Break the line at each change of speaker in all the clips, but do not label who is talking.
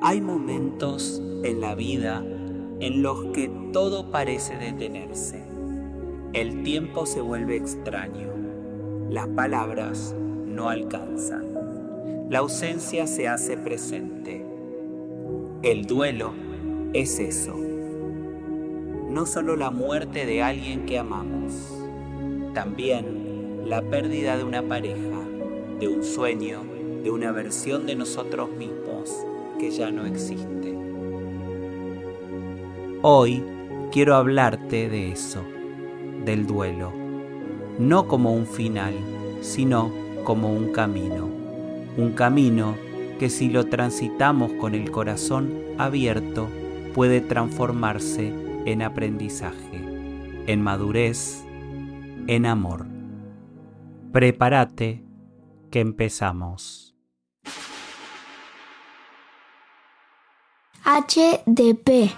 Hay momentos en la vida en los que todo parece detenerse. El tiempo se vuelve extraño. Las palabras no alcanzan. La ausencia se hace presente. El duelo es eso. No solo la muerte de alguien que amamos, también la pérdida de una pareja, de un sueño, de una versión de nosotros mismos que ya no existe. Hoy quiero hablarte de eso, del duelo, no como un final, sino como un camino que si lo transitamos con el corazón abierto puede transformarse en aprendizaje, en madurez, en amor. Prepárate, que empezamos.
HDP.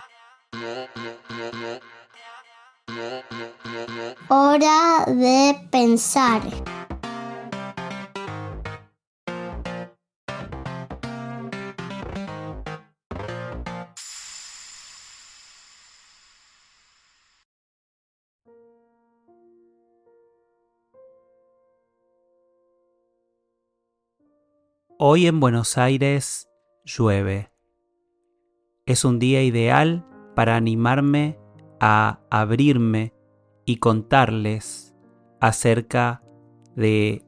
Hora de pensar.
Hoy en Buenos Aires llueve. Es un día ideal para animarme a abrirme y contarles acerca de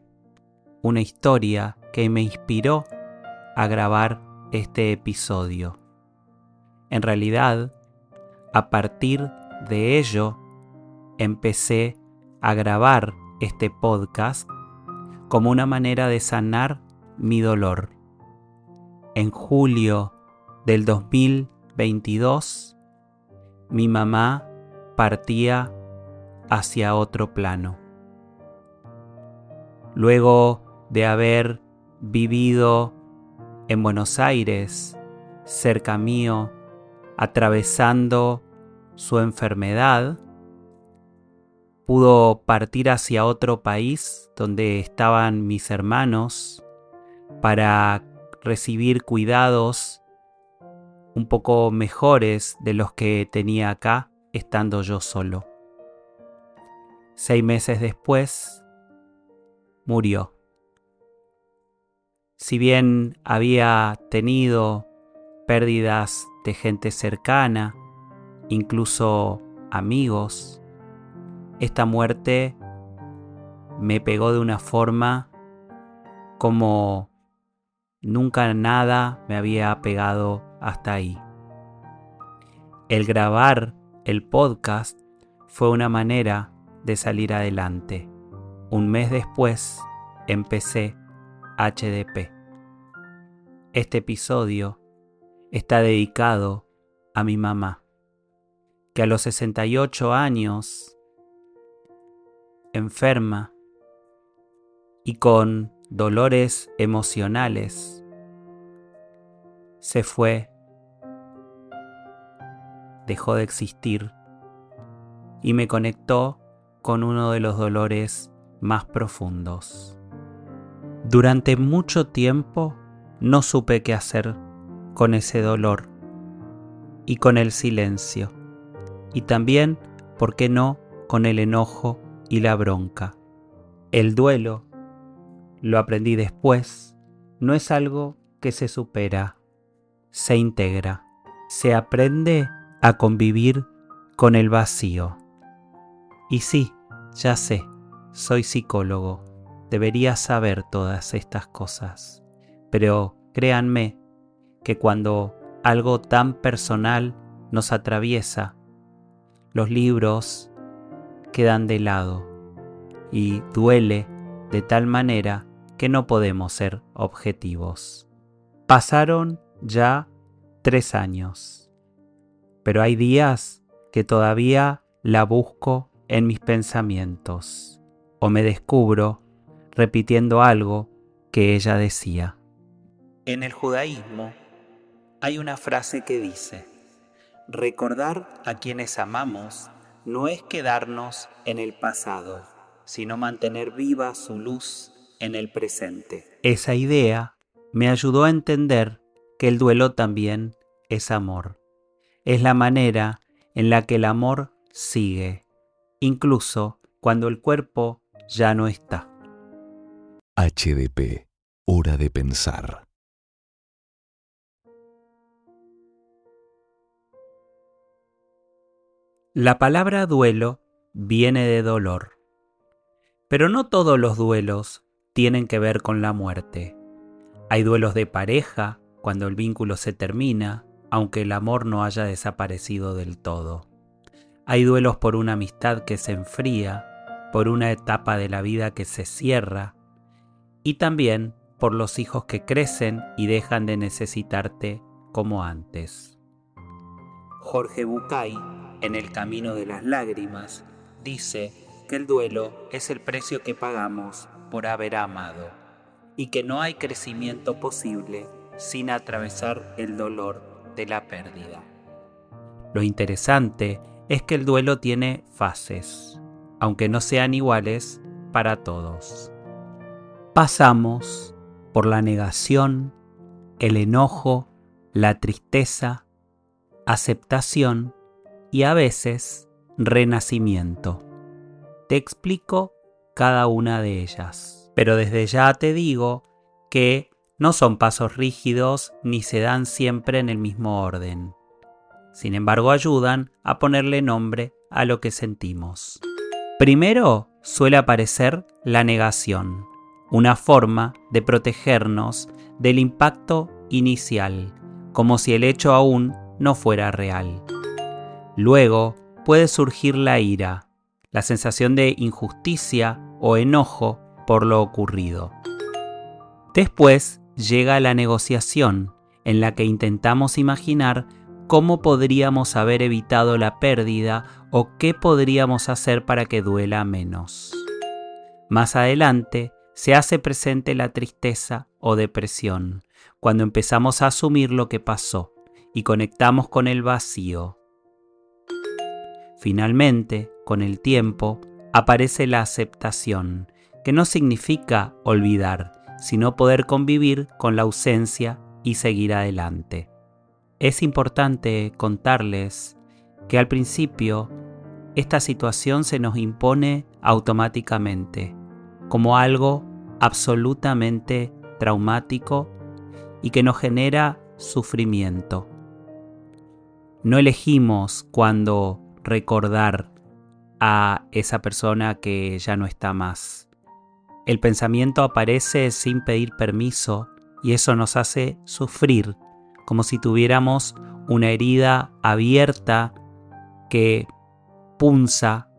una historia que me inspiró a grabar este episodio. En realidad, a partir de ello, empecé a grabar este podcast como una manera de sanar mi dolor. En julio del 2022, mi mamá partía hacia otro plano. Luego de haber vivido en Buenos Aires, cerca mío, atravesando su enfermedad, pudo partir hacia otro país donde estaban mis hermanos para recibir cuidados un poco mejores de los que tenía acá, estando yo solo. 6 meses después, murió. Si bien había tenido pérdidas de gente cercana, incluso amigos, esta muerte me pegó de una forma como nunca nada me había pegado hasta ahí. El grabar el podcast fue una manera de salir adelante. Un mes después empecé HDP. Este episodio está dedicado a mi mamá, que a los 68 años, enferma y con dolores emocionales, se fue, dejó de existir y me conectó con uno de los dolores más profundos. Durante mucho tiempo no supe qué hacer con ese dolor y con el silencio, y también, ¿por qué no?, con el enojo y la bronca. El duelo, lo aprendí después, no es algo que se supera, se integra, se aprende a convivir con el vacío. Y sí, ya sé, soy psicólogo, debería saber todas estas cosas, pero créanme que cuando algo tan personal nos atraviesa, los libros quedan de lado y duele de tal manera que no podemos ser objetivos. Pasaron ya 3 años, pero hay días que todavía la busco en mis pensamientos o me descubro repitiendo algo que ella decía. En el judaísmo hay una frase que dice: recordar a quienes amamos no es quedarnos en el pasado, sino mantener viva su luz en el presente. Esa idea me ayudó a entender que el duelo también es amor. Es la manera en la que el amor sigue, incluso cuando el cuerpo ya no está.
HDP, hora de pensar.
La palabra duelo viene de dolor, pero no todos los duelos tienen que ver con la muerte. Hay duelos de pareja, cuando el vínculo se termina, aunque el amor no haya desaparecido del todo. Hay duelos por una amistad que se enfría, por una etapa de la vida que se cierra, y también por los hijos que crecen y dejan de necesitarte como antes. Jorge Bucay, en El Camino de las Lágrimas, dice que el duelo es el precio que pagamos por haber amado y que no hay crecimiento posible sin atravesar el dolor de la pérdida. Lo interesante es que el duelo tiene fases, aunque no sean iguales para todos. Pasamos por la negación, el enojo, la tristeza, aceptación y a veces renacimiento. Te explico cada una de ellas, pero desde ya te digo que no son pasos rígidos ni se dan siempre en el mismo orden. Sin embargo, ayudan a ponerle nombre a lo que sentimos. Primero suele aparecer la negación, una forma de protegernos del impacto inicial, como si el hecho aún no fuera real. Luego puede surgir la ira, la sensación de injusticia o enojo por lo ocurrido. Después llega la negociación, en la que intentamos imaginar cómo podríamos haber evitado la pérdida o qué podríamos hacer para que duela menos. Más adelante se hace presente la tristeza o depresión, cuando empezamos a asumir lo que pasó y conectamos con el vacío. Finalmente, con el tiempo, aparece la aceptación, que no significa olvidar, sino poder convivir con la ausencia y seguir adelante. Es importante contarles que al principio esta situación se nos impone automáticamente, como algo absolutamente traumático y que nos genera sufrimiento. No elegimos cuándo recordar a esa persona que ya no está más. El pensamiento aparece sin pedir permiso y eso nos hace sufrir, como si tuviéramos una herida abierta que punza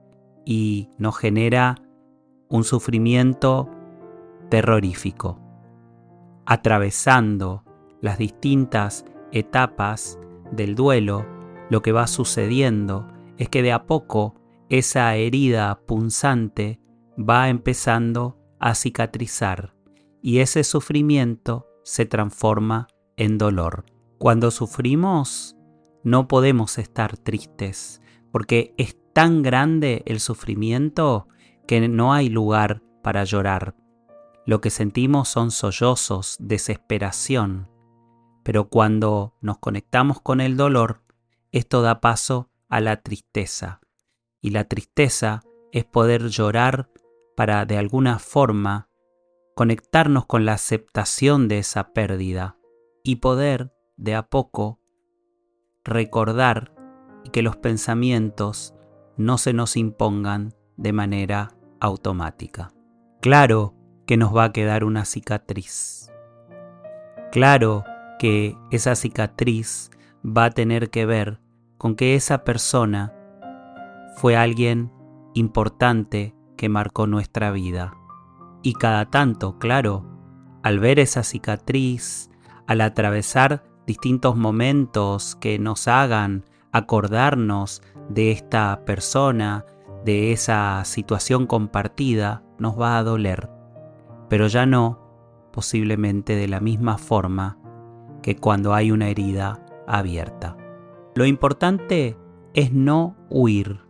y nos genera un sufrimiento terrorífico. Atravesando las distintas etapas del duelo, lo que va sucediendo es que de a poco esa herida punzante va empezando a cicatrizar y ese sufrimiento se transforma en dolor. Cuando sufrimos, no podemos estar tristes, porque es tan grande el sufrimiento que no hay lugar para llorar. Lo que sentimos son sollozos, desesperación, pero cuando nos conectamos con el dolor, esto da paso a la tristeza, y la tristeza es poder llorar para, de alguna forma, conectarnos con la aceptación de esa pérdida y poder, de a poco, recordar y que los pensamientos no se nos impongan de manera automática. Claro que nos va a quedar una cicatriz. Claro que esa cicatriz va a tener que ver con que esa persona fue alguien importante que marcó nuestra vida. Y cada tanto, claro, al ver esa cicatriz, al atravesar distintos momentos que nos hagan acordarnos de esta persona, de esa situación compartida, nos va a doler, pero ya no, posiblemente de la misma forma que cuando hay una herida abierta. Lo importante es no huir,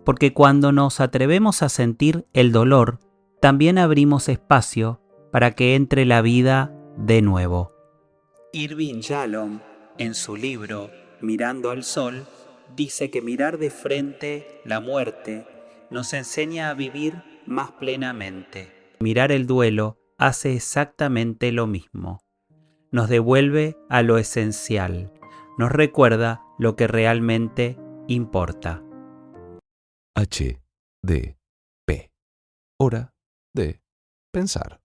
porque cuando nos atrevemos a sentir el dolor, también abrimos espacio para que entre la vida de nuevo. Irving Yalom, en su libro Mirando al Sol, dice que mirar de frente la muerte nos enseña a vivir más plenamente. Mirar el duelo hace exactamente lo mismo. Nos devuelve a lo esencial, nos recuerda lo que realmente importa.
H, D, P. Hora de pensar.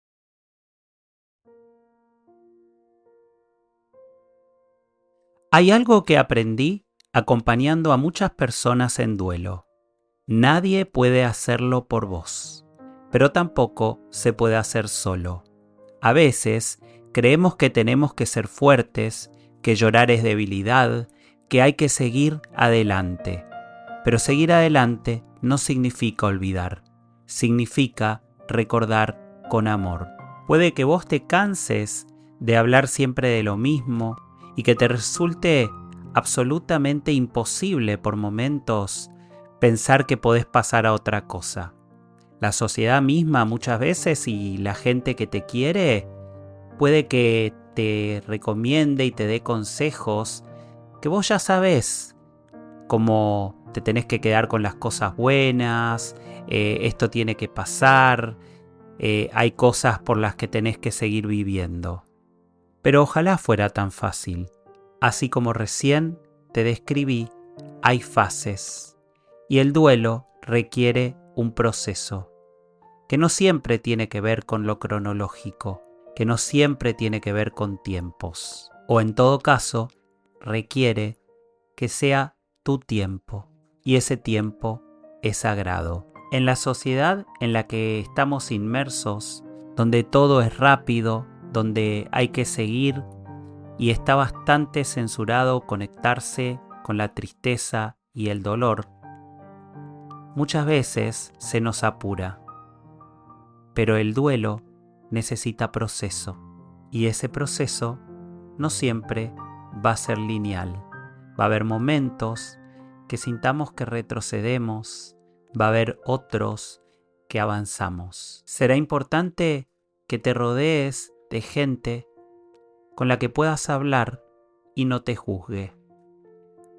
Hay algo que aprendí acompañando a muchas personas en duelo. Nadie puede hacerlo por vos, pero tampoco se puede hacer solo. A veces creemos que tenemos que ser fuertes, que llorar es debilidad, que hay que seguir adelante. Pero seguir adelante no significa olvidar, significa recordar con amor. Puede que vos te canses de hablar siempre de lo mismo y que te resulte absolutamente imposible por momentos pensar que podés pasar a otra cosa. La sociedad misma muchas veces y la gente que te quiere puede que te recomiende y te dé consejos que vos ya sabés, como te tenés que quedar con las cosas buenas, esto tiene que pasar, hay cosas por las que tenés que seguir viviendo. Pero ojalá fuera tan fácil. Así como recién te describí, hay fases. Y el duelo requiere un proceso, que no siempre tiene que ver con lo cronológico, que no siempre tiene que ver con tiempos. O en todo caso, requiere que sea tu tiempo. Y ese tiempo es sagrado. En la sociedad en la que estamos inmersos, donde todo es rápido, donde hay que seguir y está bastante censurado conectarse con la tristeza y el dolor, muchas veces se nos apura. Pero el duelo necesita proceso y ese proceso no siempre va a ser lineal. Va a haber momentos que sintamos que retrocedemos, va a haber otros que avanzamos. Será importante que te rodees de gente con la que puedas hablar y no te juzgue,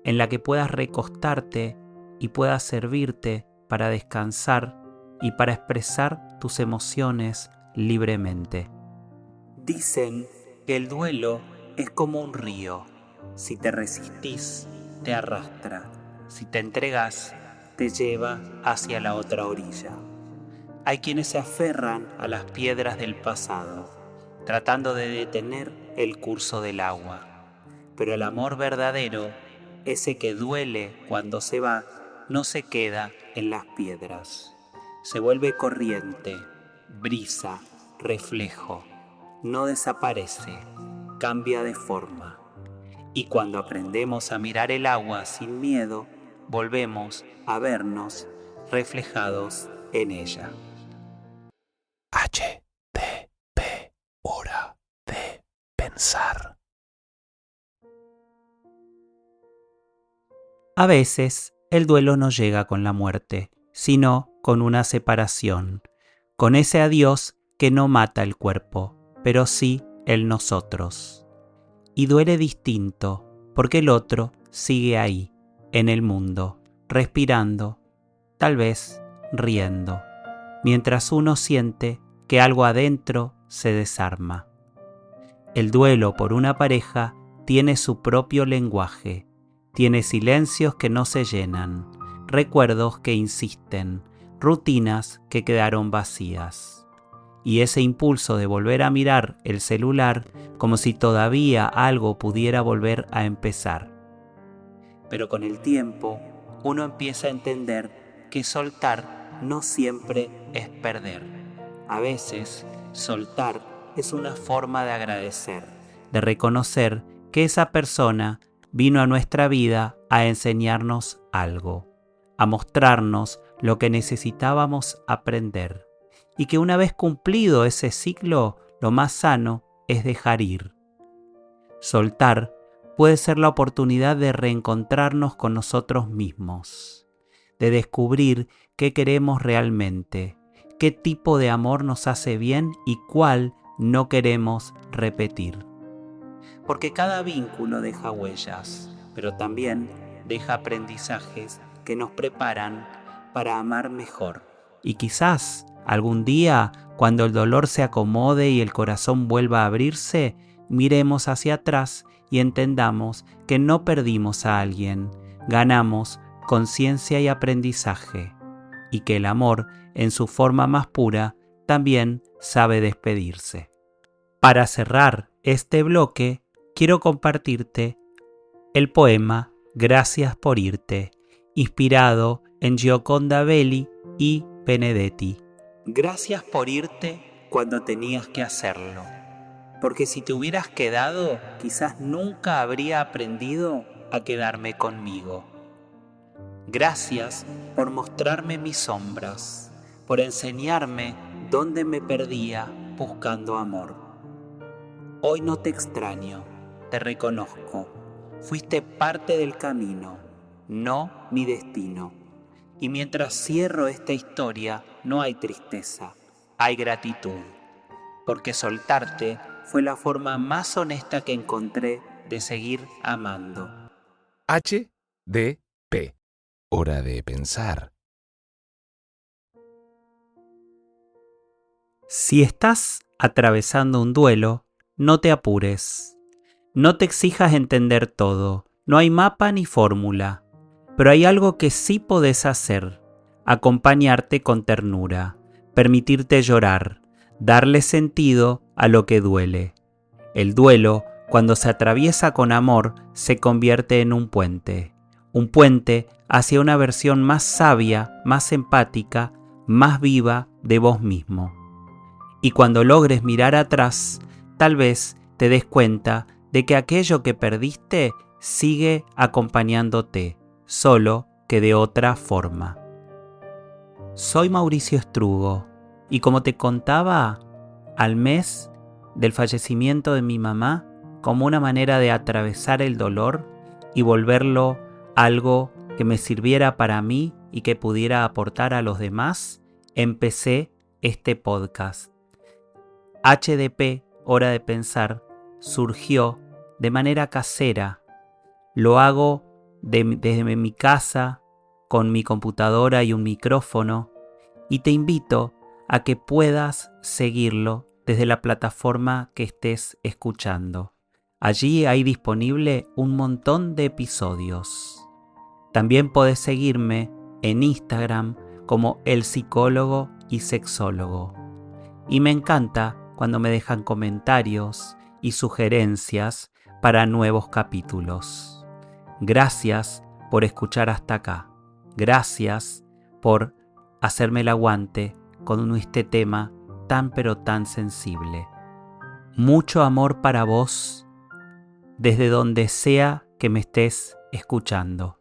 en la que puedas recostarte y puedas servirte para descansar y para expresar tus emociones libremente. Dicen que el duelo es como un río. Si te resistís, te arrastra. Si te entregas, te lleva hacia la otra orilla. Hay quienes se aferran a las piedras del pasado, tratando de detener el curso del agua. Pero el amor verdadero, ese que duele cuando se va, no se queda en las piedras. Se vuelve corriente, brisa, reflejo. No desaparece, cambia de forma. Y cuando aprendemos a mirar el agua sin miedo, volvemos a vernos reflejados en ella.
H, D, P. Hora de pensar.
A veces el duelo no llega con la muerte, sino con una separación, con ese adiós que no mata el cuerpo, pero sí el nosotros. Y duele distinto, porque el otro sigue ahí, en el mundo, respirando, tal vez riendo, mientras uno siente que algo adentro se desarma. El duelo por una pareja tiene su propio lenguaje, tiene silencios que no se llenan, recuerdos que insisten, rutinas que quedaron vacías. Y ese impulso de volver a mirar el celular como si todavía algo pudiera volver a empezar. Pero con el tiempo, uno empieza a entender que soltar no siempre es perder. A veces, soltar es una forma de agradecer, de reconocer que esa persona vino a nuestra vida a enseñarnos algo, a mostrarnos lo que necesitábamos aprender. Y que una vez cumplido ese ciclo, lo más sano es dejar ir. Soltar puede ser la oportunidad de reencontrarnos con nosotros mismos, de descubrir qué queremos realmente, qué tipo de amor nos hace bien y cuál no queremos repetir. porque cada vínculo deja huellas, pero también deja aprendizajes que nos preparan para amar mejor. Y quizás algún día, cuando el dolor se acomode y el corazón vuelva a abrirse, miremos hacia atrás y entendamos que no perdimos a alguien, ganamos conciencia y aprendizaje, y que el amor, en su forma más pura, también sabe despedirse. Para cerrar este bloque, quiero compartirte el poema Gracias por irte, inspirado en Gioconda Belli y Benedetti. Gracias por irte cuando tenías que hacerlo, porque si te hubieras quedado, quizás nunca habría aprendido a quedarme conmigo. Gracias por mostrarme mis sombras, por enseñarme dónde me perdía buscando amor. Hoy no te extraño, te reconozco. Fuiste parte del camino, no mi destino. Y mientras cierro esta historia, no hay tristeza, hay gratitud. Porque soltarte fue la forma más honesta que encontré de seguir amando.
HDP. Hora de pensar.
Si estás atravesando un duelo, no te apures. No te exijas entender todo, no hay mapa ni fórmula, pero hay algo que sí podés hacer: acompañarte con ternura, permitirte llorar, darle sentido a lo que duele. El duelo, cuando se atraviesa con amor, se convierte en un puente hacia una versión más sabia, más empática, más viva de vos mismo. Y cuando logres mirar atrás, tal vez te des cuenta de que aquello que perdiste sigue acompañándote, solo que de otra forma. Soy Mauricio Strugo y como te contaba, al mes del fallecimiento de mi mamá, como una manera de atravesar el dolor y volverlo algo que me sirviera para mí y que pudiera aportar a los demás, empecé este podcast. HDP, Hora de Pensar, surgió de manera casera. Lo hago desde mi casa, con mi computadora y un micrófono, y te invito a que puedas seguirlo desde la plataforma que estés escuchando. Allí hay disponible un montón de episodios. También podés seguirme en Instagram como El Psicólogo y Sexólogo. Y me encanta cuando me dejan comentarios y sugerencias para nuevos capítulos. Gracias por escuchar hasta acá. Gracias por hacerme el aguante con este tema tan pero tan sensible. Mucho amor para vos desde donde sea que me estés escuchando.